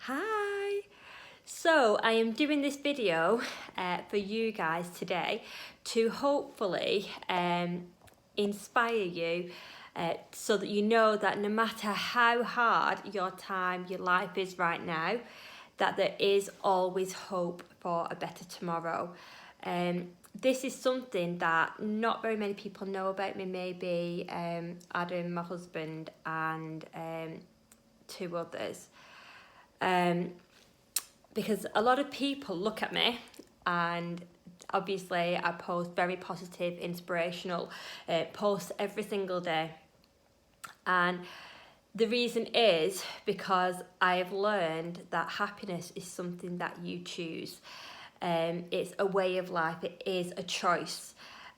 Hi! So I am doing this video for you guys today to hopefully inspire you so that you know that no matter how hard your time, your life is right now, that there is always hope for a better tomorrow. This is something that not very many people know about me, maybe Adam, my husband, and two others. Because a lot of people look at me and obviously I post very positive, inspirational posts every single day. And the reason is because I have learned that happiness is something that you choose. It's a way of life, it is a choice.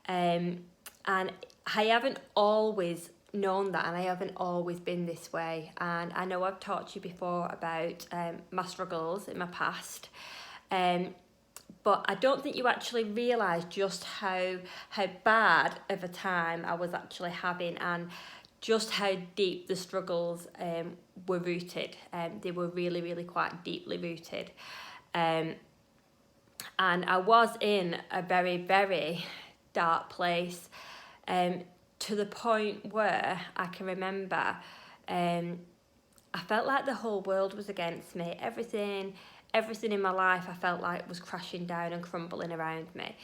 And I haven't always known that, and I haven't always been this way. And I know I've talked to you before about my struggles in my past. But I don't think you actually realise just how bad of a time I was actually having, and just how deep the struggles were rooted. They were really, really quite deeply rooted. And I was in a very, very dark place, to the point where I can remember I felt like the whole world was against me. Everything in my life I felt like was crashing down and crumbling around me.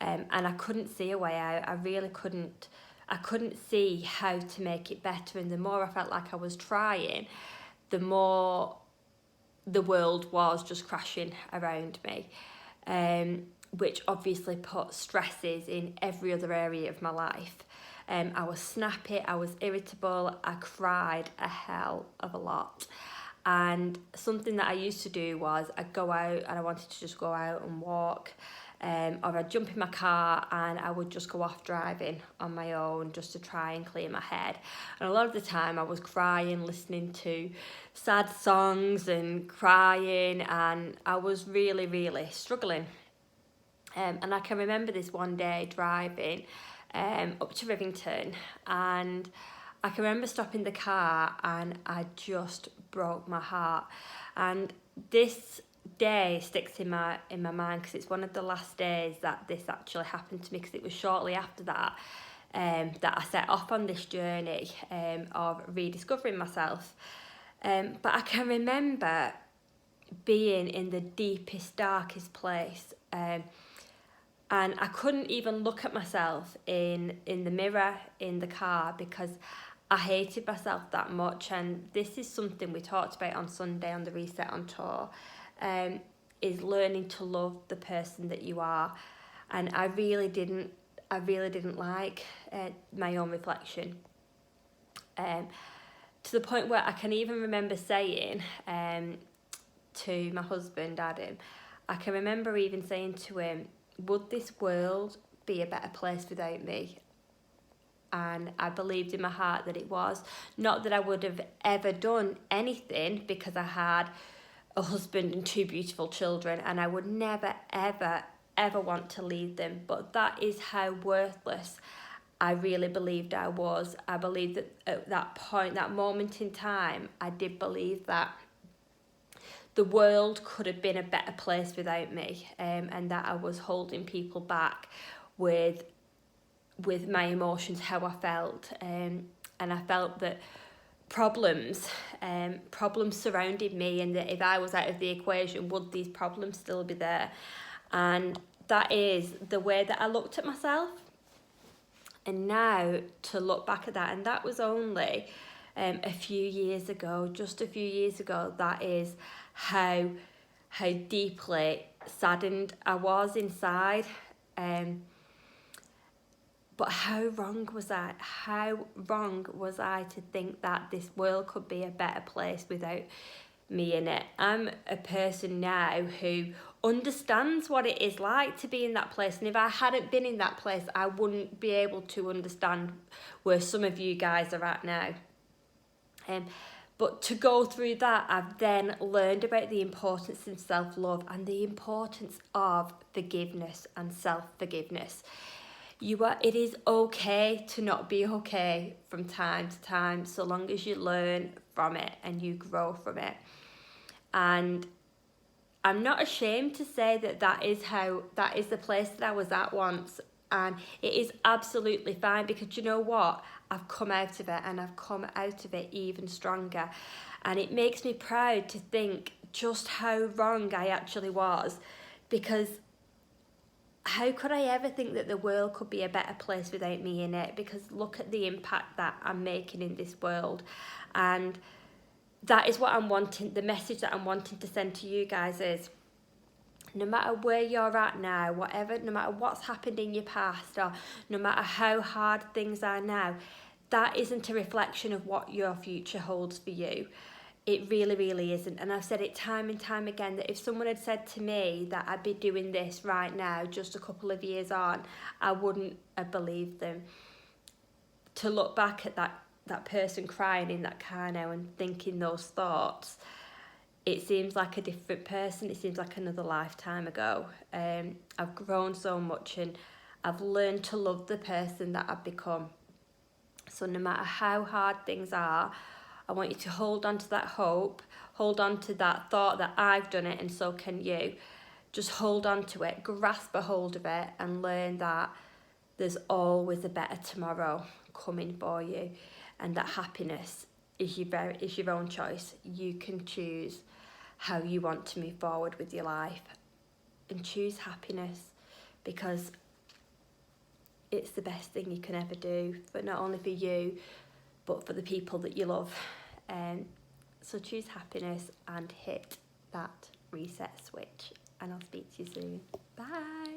And I couldn't see a way out. I really couldn't. I couldn't see how to make it better. And the more I felt like I was trying, the more the world was just crashing around me. Which obviously put stresses in every other area of my life. I was snappy, I was irritable, I cried a hell of a lot. And something that I used to do was I'd go out and I wanted to just go out and walk, or I'd jump in my car and I would just go off driving on my own just to try and clear my head. And a lot of the time I was crying, listening to sad songs and crying, and I was really, really struggling. And I can remember this one day driving up to Rivington, and I can remember stopping the car and I just broke my heart. And this day sticks in my mind because it's one of the last days that this actually happened to me, because it was shortly after that that I set off on this journey of rediscovering myself. But I can remember being in the deepest, darkest place. And I couldn't even look at myself in the mirror in the car because I hated myself that much. And this is something we talked about on Sunday on the Reset on Tour, is learning to love the person that you are. And I really didn't like my own reflection. To the point where I can even remember saying to my husband, Adam, I can remember even saying to him, would this world be a better place without me? And I believed in my heart that it was. Not that I would have ever done anything, because I had a husband and two beautiful children and I would never, ever, ever want to leave them. But that is how worthless I really believed I was. I believed that at that point, that moment in time, I did believe that the world could have been a better place without me, and that I was holding people back with my emotions, how I felt, and I felt that problems surrounded me, and that if I was out of the equation, would these problems still be there? And that is the way that I looked at myself. And now to look back at that, and that was only a few years ago, just a few years ago, that is how deeply saddened I was inside. But how wrong was I? How wrong was I to think that this world could be a better place without me in it? I'm a person now who understands what it is like to be in that place. And if I hadn't been in that place, I wouldn't be able to understand where some of you guys are at now. But to go through that, I've then learned about the importance of self-love and the importance of forgiveness and self-forgiveness. It is okay to not be okay from time to time, so long as you learn from it and you grow from it. And I'm not ashamed to say that is the place that I was at once. And it is absolutely fine, because you know what? I've come out of it, and I've come out of it even stronger. And it makes me proud to think just how wrong I actually was, because how could I ever think that the world could be a better place without me in it? Because look at the impact that I'm making in this world. And that is what I'm wanting, the message that I'm wanting to send to you guys is, no matter where you're at now, no matter what's happened in your past, or no matter how hard things are now, that isn't a reflection of what your future holds for you. It really, really isn't. And I've said it time and time again, that if someone had said to me that I'd be doing this right now, just a couple of years on, I wouldn't have believed them. To look back at that person crying in that car now and thinking those thoughts, it seems like a different person. It seems like another lifetime ago. I've grown so much, and I've learned to love the person that I've become. So no matter how hard things are, I want you to hold on to that hope, hold on to that thought that I've done it and so can you. Just hold on to it, grasp a hold of it, and learn that there's always a better tomorrow coming for you, and that happiness is your own choice. You can choose how you want to move forward with your life, and choose happiness, because it's the best thing you can ever do, but not only for you, but for the people that you love. So choose happiness and hit that reset switch, and I'll speak to you soon. Bye.